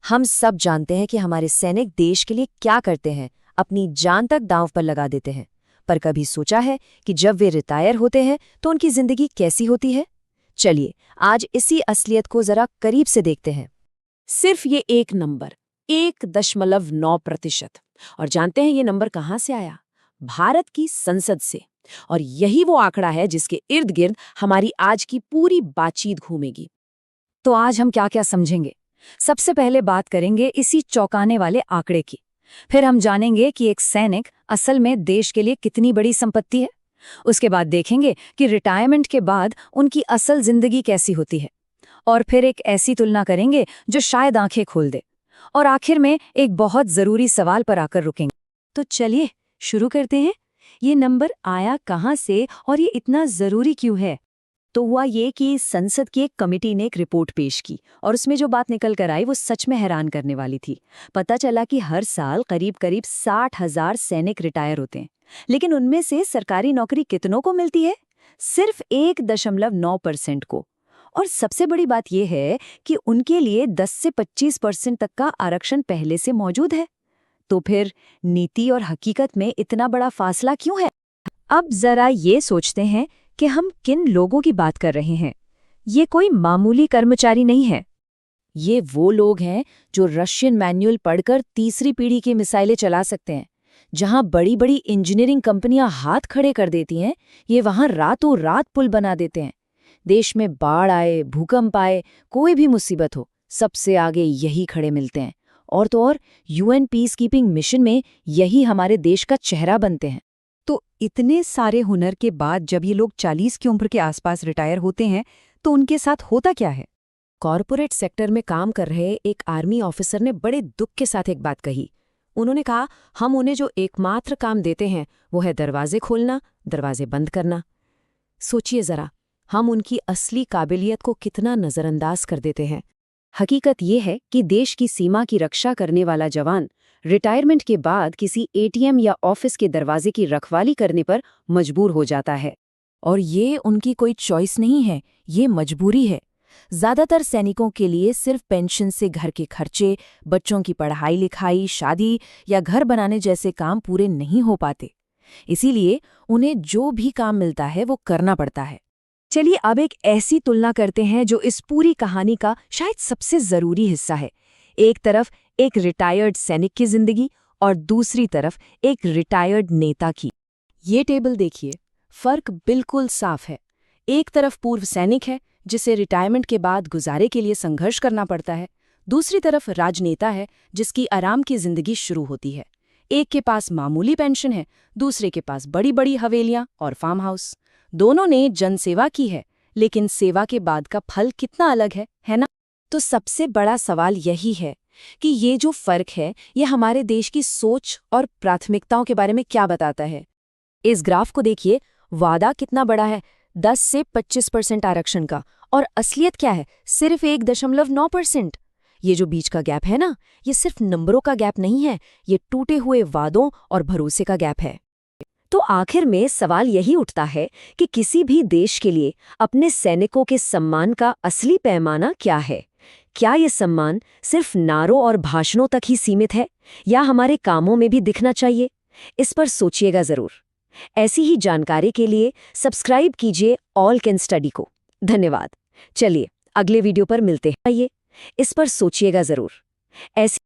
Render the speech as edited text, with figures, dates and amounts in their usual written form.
हम सब जानते हैं कि हमारे सैनिक देश के लिए क्या करते हैं, अपनी जान तक दांव पर लगा देते हैं। पर कभी सोचा है कि जब वे रिटायर होते हैं तो उनकी जिंदगी कैसी होती है? चलिए आज इसी असलियत को जरा करीब से देखते हैं। सिर्फ ये एक नंबर 1.9%। और जानते हैं ये नंबर कहाँ से आया? भारत की संसद से। और यही वो आंकड़ा है जिसके इर्द गिर्द हमारी आज की पूरी बातचीत घूमेगी। तो आज हम क्या क्या समझेंगे? सबसे पहले बात करेंगे इसी चौंकाने वाले आंकड़े की। फिर हम जानेंगे कि एक सैनिक असल में देश के लिए कितनी बड़ी संपत्ति है। उसके बाद देखेंगे कि रिटायरमेंट के बाद उनकी असल जिंदगी कैसी होती है। और फिर एक ऐसी तुलना करेंगे जो शायद आंखें खोल दे। और आखिर में एक बहुत जरूरी सवाल पर आकर रुकेंगे। तो चलिए शुरू करते हैं। ये नंबर आया कहाँ से और ये इतना जरूरी क्यों है? तो हुआ ये कि संसद की एक कमेटी ने एक रिपोर्ट पेश की और उसमें जो बात निकल कर आई वो सच में हैरान करने वाली थी। पता चला कि हर साल करीब करीब 60,000 सैनिक रिटायर होते हैं, लेकिन उनमें से सरकारी नौकरी कितनों को मिलती है? सिर्फ 1.9% को। और सबसे बड़ी बात यह है कि उनके लिए 10 से 25% तक का आरक्षण पहले से मौजूद है। तो फिर नीति और हकीकत में इतना बड़ा फासला क्यों है? अब जरा ये सोचते हैं कि हम किन लोगों की बात कर रहे हैं। ये कोई मामूली कर्मचारी नहीं है। ये वो लोग हैं जो रशियन मैनुअल पढ़कर तीसरी पीढ़ी की मिसाइलें चला सकते हैं। जहां बड़ी बड़ी इंजीनियरिंग कंपनियां हाथ खड़े कर देती हैं, ये वहां रातों रात पुल बना देते हैं। देश में बाढ़ आए, भूकंप आए, कोई भी मुसीबत हो, सबसे आगे यही खड़े मिलते हैं। और तो और यूएन पीस कीपिंग मिशन में यही हमारे देश का चेहरा बनते हैं। तो इतने सारे हुनर के बाद जब ये लोग 40 की उम्र के आसपास रिटायर होते हैं तो उनके साथ होता क्या है? कॉरपोरेट सेक्टर में काम कर रहे एक आर्मी ऑफिसर ने बड़े दुख के साथ एक बात कही। उन्होंने कहा, हम उन्हें जो एकमात्र काम देते हैं वो है दरवाजे खोलना, दरवाजे बंद करना। सोचिए जरा, हम उनकी असली काबिलियत को कितना नजरअंदाज कर देते हैं। हकीकत ये है कि देश की सीमा की रक्षा करने वाला जवान रिटायरमेंट के बाद किसी एटीएम या ऑफिस के दरवाजे की रखवाली करने पर मजबूर हो जाता है। और ये उनकी कोई चॉइस नहीं है, ये मजबूरी है। ज्यादातर सैनिकों के लिए सिर्फ पेंशन से घर के खर्चे, बच्चों की पढ़ाई लिखाई, शादी या घर बनाने जैसे काम पूरे नहीं हो पाते। इसीलिए उन्हें जो भी काम मिलता है वो करना पड़ता है। चलिए अब एक ऐसी तुलना करते हैं जो इस पूरी कहानी का शायद सबसे जरूरी हिस्सा है। एक तरफ एक रिटायर्ड सैनिक की जिंदगी और दूसरी तरफ एक रिटायर्ड नेता की। ये टेबल देखिए, फर्क बिल्कुल साफ है। एक तरफ पूर्व सैनिक है जिसे रिटायरमेंट के बाद गुजारे के लिए संघर्ष करना पड़ता है। दूसरी तरफ राजनेता है जिसकी आराम की जिंदगी शुरू होती है। एक के पास मामूली पेंशन है, दूसरे के पास बड़ी बड़ी हवेलियां और फार्म हाउस। दोनों ने जनसेवा की है, लेकिन सेवा के बाद का फल कितना अलग है ना? तो सबसे बड़ा सवाल यही है कि ये जो फर्क है ये हमारे देश की सोच और प्राथमिकताओं के बारे में क्या बताता है। इस ग्राफ को देखिए, वादा कितना बड़ा है, 10 से 25% आरक्षण का, और असलियत क्या है, सिर्फ 1.9%। ये जो बीच का गैप है ना, ये सिर्फ नंबरों का गैप नहीं है, ये टूटे हुए वादों और भरोसे का गैप है। तो आखिर में सवाल यही उठता है कि किसी भी देश के लिए अपने सैनिकों के सम्मान का असली पैमाना क्या है? क्या ये सम्मान सिर्फ नारों और भाषणों तक ही सीमित है या हमारे कामों में भी दिखना चाहिए? इस पर सोचिएगा जरूर। ऐसी ही जानकारी के लिए सब्सक्राइब कीजिए ऑल कैन स्टडी को। धन्यवाद। चलिए अगले वीडियो पर मिलते हैं। इस पर सोचिएगा जरूर। ऐसी